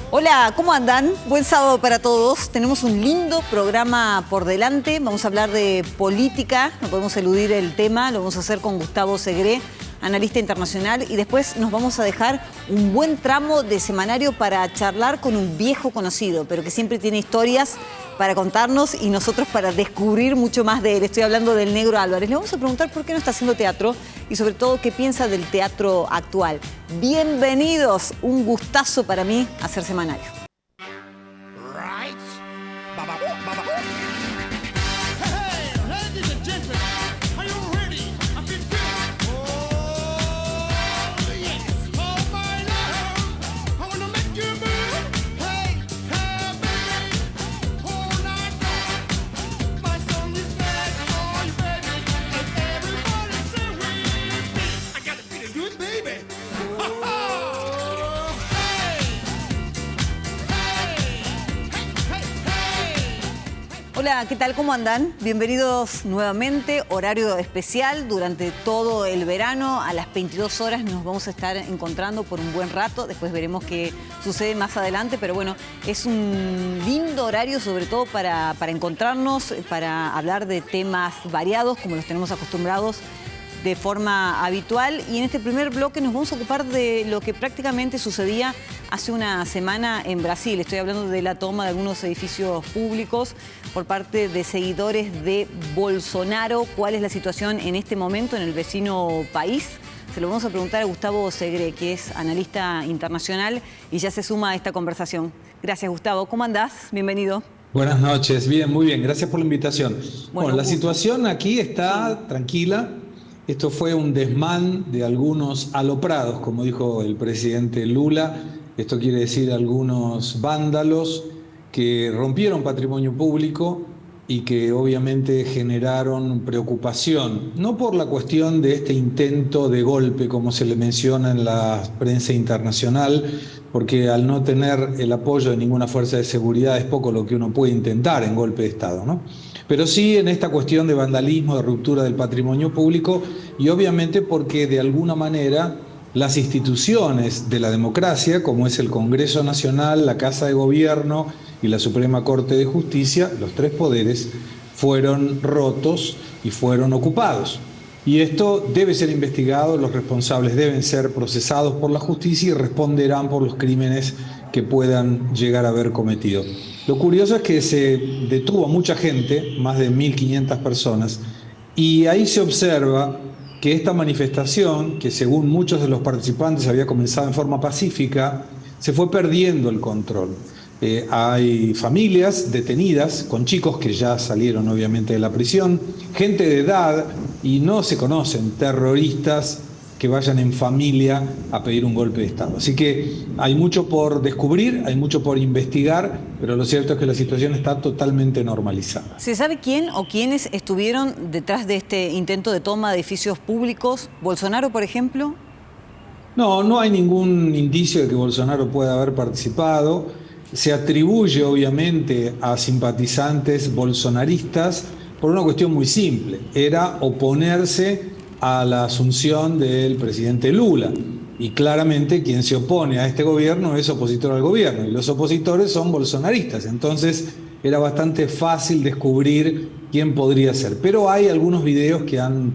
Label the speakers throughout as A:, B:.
A: Hola, ¿cómo andan? Buen sábado para todos. Tenemos un lindo programa por delante. Vamos a hablar de política, no podemos eludir el tema. Lo vamos a hacer con Gustavo Segré, analista internacional. Y después nos vamos a dejar un buen tramo de semanario para charlar con un viejo conocido, pero que siempre tiene historias para contarnos y nosotros para descubrir mucho más de él. Estoy hablando del Negro Álvarez. Le vamos a preguntar por qué no está haciendo teatro y sobre todo qué piensa del teatro actual. Bienvenidos, un gustazo para mí hacer semanario. Hola, ¿qué tal? ¿Cómo andan? Bienvenidos nuevamente, horario especial durante todo el verano. A las 22 horas nos vamos a estar encontrando por un buen rato. Después veremos qué sucede más adelante, pero bueno, es un lindo horario sobre todo para encontrarnos, para hablar de temas variados como los tenemos acostumbrados de forma habitual. Y en este primer bloque nos vamos a ocupar de lo que prácticamente sucedía hace una semana en Brasil. Estoy hablando de la toma de algunos edificios públicos por parte de seguidores de Bolsonaro. ¿Cuál es la situación en este momento en el vecino país? Se lo vamos a preguntar a Gustavo Segré, que es analista internacional y ya se suma a esta conversación. Gracias, Gustavo. ¿Cómo andás? Bienvenido.
B: Buenas noches. Bien, muy bien. Gracias por la invitación. Bueno, la situación aquí está tranquila. Esto fue un desmán de algunos aloprados, como dijo el presidente Lula. Esto quiere decir algunos vándalos que rompieron patrimonio público y que obviamente generaron preocupación, no por la cuestión de este intento de golpe, como se le menciona en la prensa internacional, porque al no tener el apoyo de ninguna fuerza de seguridad es poco lo que uno puede intentar en golpe de Estado, ¿no? Pero sí en esta cuestión de vandalismo, de ruptura del patrimonio público y obviamente porque de alguna manera las instituciones de la democracia, como es el Congreso Nacional, la Casa de Gobierno y la Suprema Corte de Justicia, los tres poderes, fueron rotos y fueron ocupados. Y esto debe ser investigado, los responsables deben ser procesados por la justicia y responderán por los crímenes que puedan llegar a haber cometido. Lo curioso es que se detuvo a mucha gente, más de 1.500 personas, y ahí se observa que esta manifestación, que según muchos de los participantes había comenzado en forma pacífica, se fue perdiendo el control. Hay familias detenidas con chicos que ya salieron obviamente de la prisión, gente de edad, y no se conocen terroristas que vayan en familia a pedir un golpe de Estado. Así que hay mucho por descubrir, hay mucho por investigar, pero lo cierto es que la situación está totalmente normalizada.
A: ¿Se sabe quién o quiénes estuvieron detrás de este intento de toma de edificios públicos? ¿Bolsonaro, por ejemplo?
B: No hay ningún indicio de que Bolsonaro pueda haber participado. Se atribuye obviamente a simpatizantes bolsonaristas por una cuestión muy simple, era oponerse a la asunción del presidente Lula. Y claramente quien se opone a este gobierno es opositor al gobierno, y los opositores son bolsonaristas. Entonces era bastante fácil descubrir quién podría ser. Pero hay algunos videos que han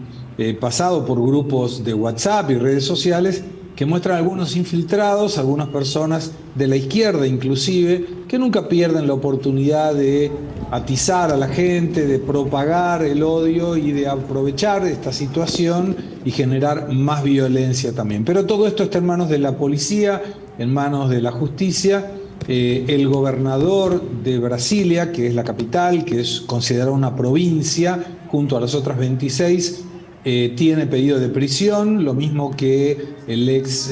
B: pasado por grupos de WhatsApp y redes sociales que muestran algunos infiltrados, algunas personas de la izquierda inclusive, que nunca pierden la oportunidad de atizar a la gente, de propagar el odio y de aprovechar esta situación y generar más violencia también. Pero todo esto está en manos de la policía, en manos de la justicia. El gobernador de Brasilia, que es la capital, que es considerada una provincia junto a las otras 26, tiene pedido de prisión, lo mismo que el ex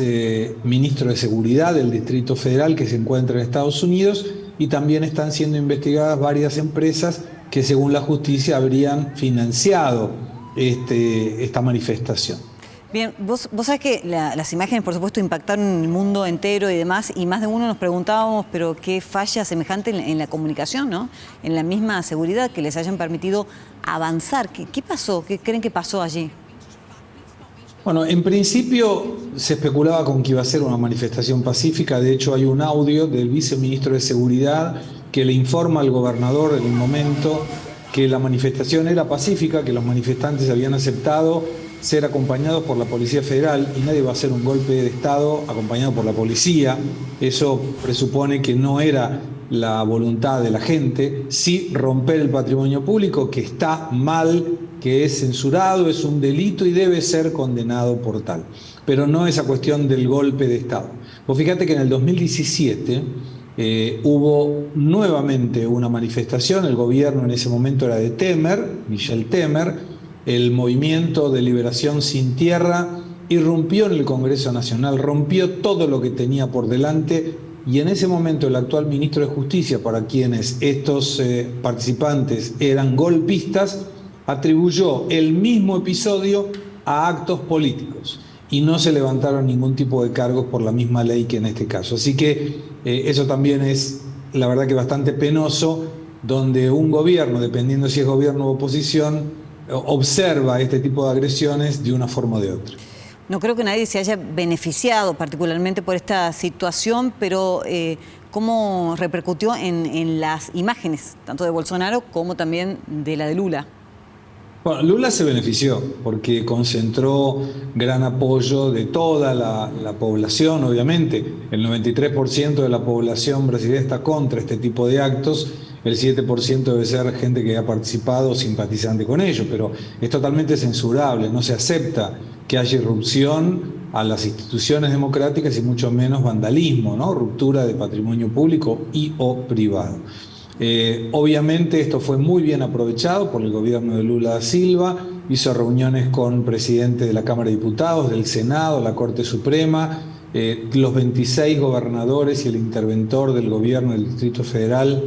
B: ministro de Seguridad del Distrito Federal que se encuentra en Estados Unidos, y también están siendo investigadas varias empresas que según la justicia habrían financiado esta manifestación.
A: Bien, vos sabés que las imágenes, por supuesto, impactaron el mundo entero y demás, y más de uno nos preguntábamos, pero qué falla semejante en la comunicación, ¿no? En la misma seguridad que les hayan permitido avanzar. ¿Qué pasó? ¿Qué creen que pasó allí?
B: Bueno, en principio se especulaba con que iba a ser una manifestación pacífica. De hecho, hay un audio del viceministro de Seguridad que le informa al gobernador en un momento que la manifestación era pacífica, que los manifestantes habían aceptado ser acompañados por la Policía Federal y nadie va a hacer un golpe de Estado acompañado por la policía. Eso presupone que no era la voluntad de la gente, sí romper el patrimonio público, que está mal, que es censurado, es un delito y debe ser condenado por tal. Pero no esa cuestión del golpe de Estado. Vos fíjate que en el 2017 hubo nuevamente una manifestación, el gobierno en ese momento era de Temer, Michel Temer, el Movimiento de Liberación Sin Tierra irrumpió en el Congreso Nacional, rompió todo lo que tenía por delante y en ese momento el actual ministro de Justicia, para quienes estos participantes eran golpistas, atribuyó el mismo episodio a actos políticos y no se levantaron ningún tipo de cargos por la misma ley que en este caso. Así que eso también es, la verdad, que bastante penoso, donde un gobierno, dependiendo si es gobierno o oposición, observa este tipo de agresiones de una forma o de otra.
A: No creo que nadie se haya beneficiado particularmente por esta situación, pero ¿cómo repercutió en las imágenes, tanto de Bolsonaro como también de la de Lula?
B: Bueno, Lula se benefició porque concentró gran apoyo de toda la población, obviamente. El 93% de la población brasileña está contra este tipo de actos. El 7% debe ser gente que ha participado simpatizante con ellos, pero es totalmente censurable, no se acepta que haya irrupción a las instituciones democráticas y mucho menos vandalismo, ¿no? Ruptura de patrimonio público y o privado. Obviamente esto fue muy bien aprovechado por el gobierno de Lula da Silva, hizo reuniones con presidentes de la Cámara de Diputados, del Senado, la Corte Suprema, los 26 gobernadores y el interventor del gobierno del Distrito Federal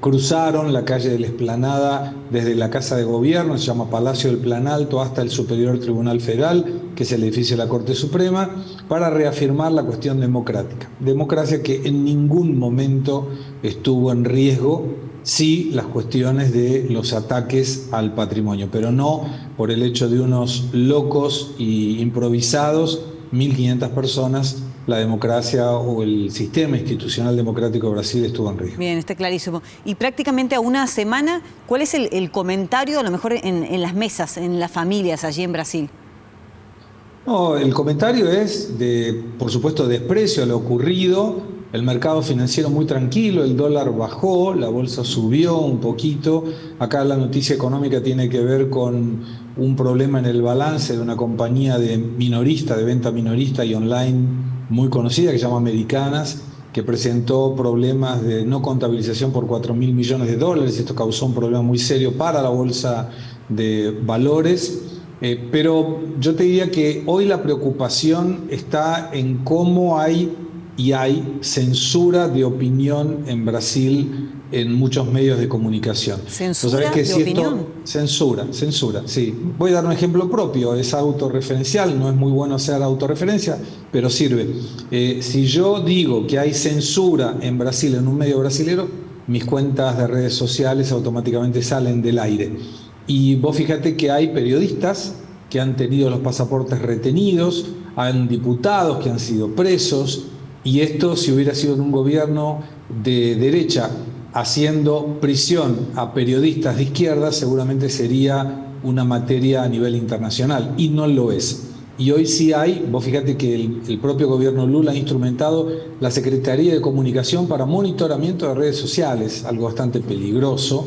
B: cruzaron la calle de la Explanada desde la Casa de Gobierno, se llama Palacio del Planalto, hasta el Superior Tribunal Federal, que es el edificio de la Corte Suprema, para reafirmar la cuestión democrática. Democracia que en ningún momento estuvo en riesgo, sí las cuestiones de los ataques al patrimonio, pero no por el hecho de unos locos y improvisados, 1.500 personas. La democracia o el sistema institucional democrático de Brasil estuvo en riesgo.
A: Bien, está clarísimo. Y prácticamente a una semana, ¿cuál es el comentario, a lo mejor en las mesas, en las familias allí en Brasil?
B: No, el comentario es por supuesto, desprecio a lo ocurrido. El mercado financiero muy tranquilo, el dólar bajó, la bolsa subió un poquito. Acá la noticia económica tiene que ver con un problema en el balance de una compañía de venta minorista y online muy conocida, que se llama Americanas, que presentó problemas de no contabilización por 4.000 millones de dólares. Esto causó un problema muy serio para la bolsa de valores. Pero yo te diría que hoy la preocupación está en cómo hay censura de opinión en Brasil en muchos medios de comunicación.
A: ¿Censura de opinión?
B: Censura, sí. Voy a dar un ejemplo propio, es autorreferencial, no es muy bueno hacer autorreferencia, pero sirve. Si yo digo que hay censura en Brasil, en un medio brasilero, mis cuentas de redes sociales automáticamente salen del aire. Y vos fíjate que hay periodistas que han tenido los pasaportes retenidos, hay diputados que han sido presos, y esto, si hubiera sido en un gobierno de derecha haciendo prisión a periodistas de izquierda, seguramente sería una materia a nivel internacional, y no lo es. Y hoy sí hay, vos fíjate que el propio gobierno Lula ha instrumentado la Secretaría de Comunicación para monitoramiento de redes sociales, algo bastante peligroso,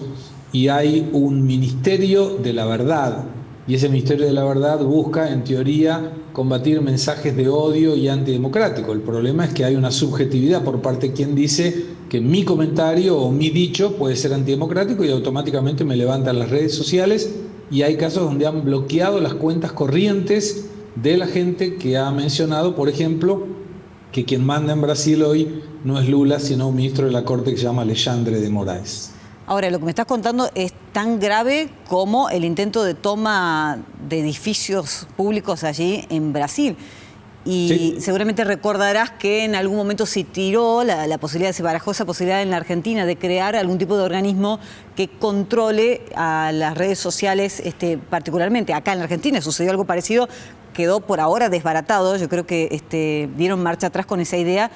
B: y hay un Ministerio de la Verdad, y ese Ministerio de la Verdad busca, en teoría, combatir mensajes de odio y antidemocrático. El problema es que hay una subjetividad por parte de quien dice que mi comentario o mi dicho puede ser antidemocrático y automáticamente me levantan las redes sociales, y hay casos donde han bloqueado las cuentas corrientes de la gente que ha mencionado, por ejemplo, que quien manda en Brasil hoy no es Lula, sino un ministro de la Corte que se llama Alexandre de Moraes.
A: Ahora, lo que me estás contando es tan grave como el intento de toma de edificios públicos allí en Brasil. Y sí, seguramente recordarás que en algún momento se tiró la posibilidad, se barajó esa posibilidad en la Argentina de crear algún tipo de organismo que controle a las redes sociales, particularmente acá en la Argentina sucedió algo parecido, quedó por ahora desbaratado. Yo creo que dieron marcha atrás con esa idea,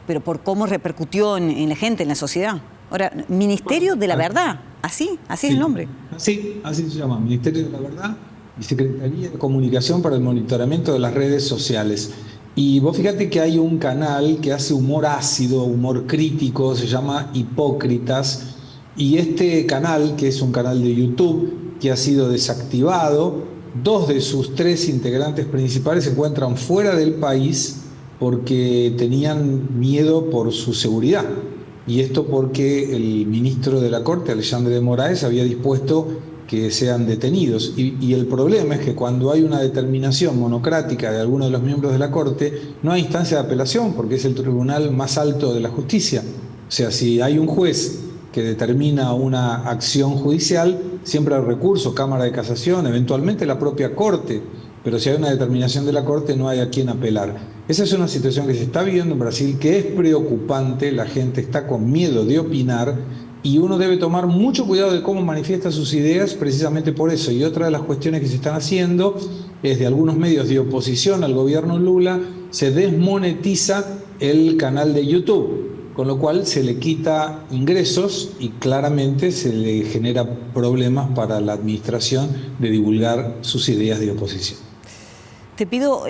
A: pero por cómo repercutió en la gente, en la sociedad. Ahora, Ministerio de la Verdad, así es el nombre.
B: Sí, así se llama, Ministerio de la Verdad y Secretaría de Comunicación para el Monitoramiento de las Redes Sociales. Y vos fíjate que hay un canal que hace humor ácido, humor crítico, se llama Hipócritas, y este canal, que es un canal de YouTube que ha sido desactivado, 2 de sus 3 integrantes principales se encuentran fuera del país porque tenían miedo por su seguridad. Y esto porque el ministro de la Corte, Alexandre de Moraes, había dispuesto que sean detenidos. Y el problema es que cuando hay una determinación monocrática de alguno de los miembros de la Corte, no hay instancia de apelación, porque es el tribunal más alto de la justicia. O sea, si hay un juez que determina una acción judicial, siempre hay recurso, Cámara de Casación, eventualmente la propia Corte, pero si hay una determinación de la Corte no hay a quién apelar. Esa es una situación que se está viviendo en Brasil, que es preocupante, la gente está con miedo de opinar y uno debe tomar mucho cuidado de cómo manifiesta sus ideas precisamente por eso. Y otra de las cuestiones que se están haciendo es de algunos medios de oposición al gobierno Lula, se desmonetiza el canal de YouTube, con lo cual se le quita ingresos y claramente se le genera problemas para la administración de divulgar sus ideas de oposición.
A: Te pido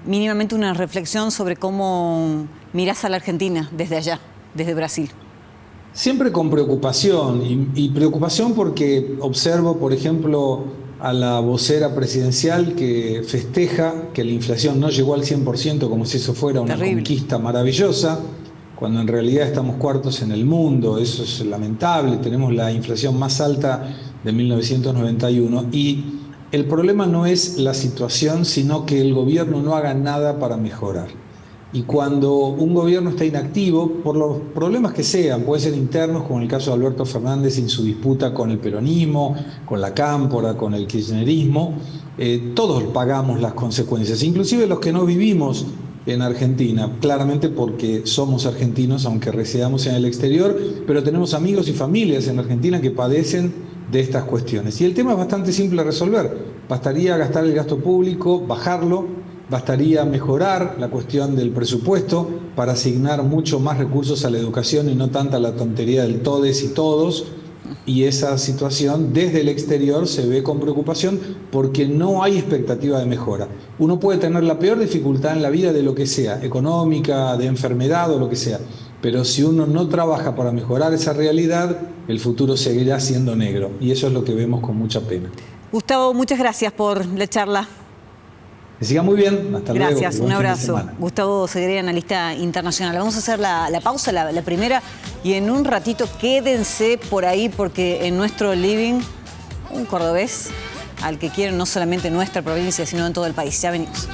A: mínimamente una reflexión sobre cómo mirás a la Argentina desde allá, desde Brasil.
B: Siempre con preocupación, y preocupación porque observo, por ejemplo, a la vocera presidencial que festeja que la inflación no llegó al 100% como si eso fuera una conquista maravillosa, cuando en realidad estamos cuartos en el mundo. Eso es lamentable, tenemos la inflación más alta de 1991 y el problema no es la situación, sino que el gobierno no haga nada para mejorar. Y cuando un gobierno está inactivo, por los problemas que sean, pueden ser internos, como en el caso de Alberto Fernández en su disputa con el peronismo, con la cámpora, con el kirchnerismo, todos pagamos las consecuencias, inclusive los que no vivimos en Argentina, claramente porque somos argentinos, aunque residamos en el exterior, pero tenemos amigos y familias en Argentina que padecen de estas cuestiones. Y el tema es bastante simple de resolver. Bastaría gastar el gasto público, bajarlo, bastaría mejorar la cuestión del presupuesto para asignar mucho más recursos a la educación y no tanta la tontería del todes y todos. Y esa situación desde el exterior se ve con preocupación porque no hay expectativa de mejora. Uno puede tener la peor dificultad en la vida de lo que sea, económica, de enfermedad o lo que sea, pero si uno no trabaja para mejorar esa realidad, el futuro seguirá siendo negro. Y eso es lo que vemos con mucha pena.
A: Gustavo, muchas gracias por la charla.
B: Que siga muy bien. Hasta luego.
A: Gracias, un abrazo. Gustavo Segre, analista internacional. Vamos a hacer la pausa, la primera, y en un ratito quédense por ahí porque en nuestro living, un cordobés al que quieren no solamente en nuestra provincia, sino en todo el país. Ya venimos.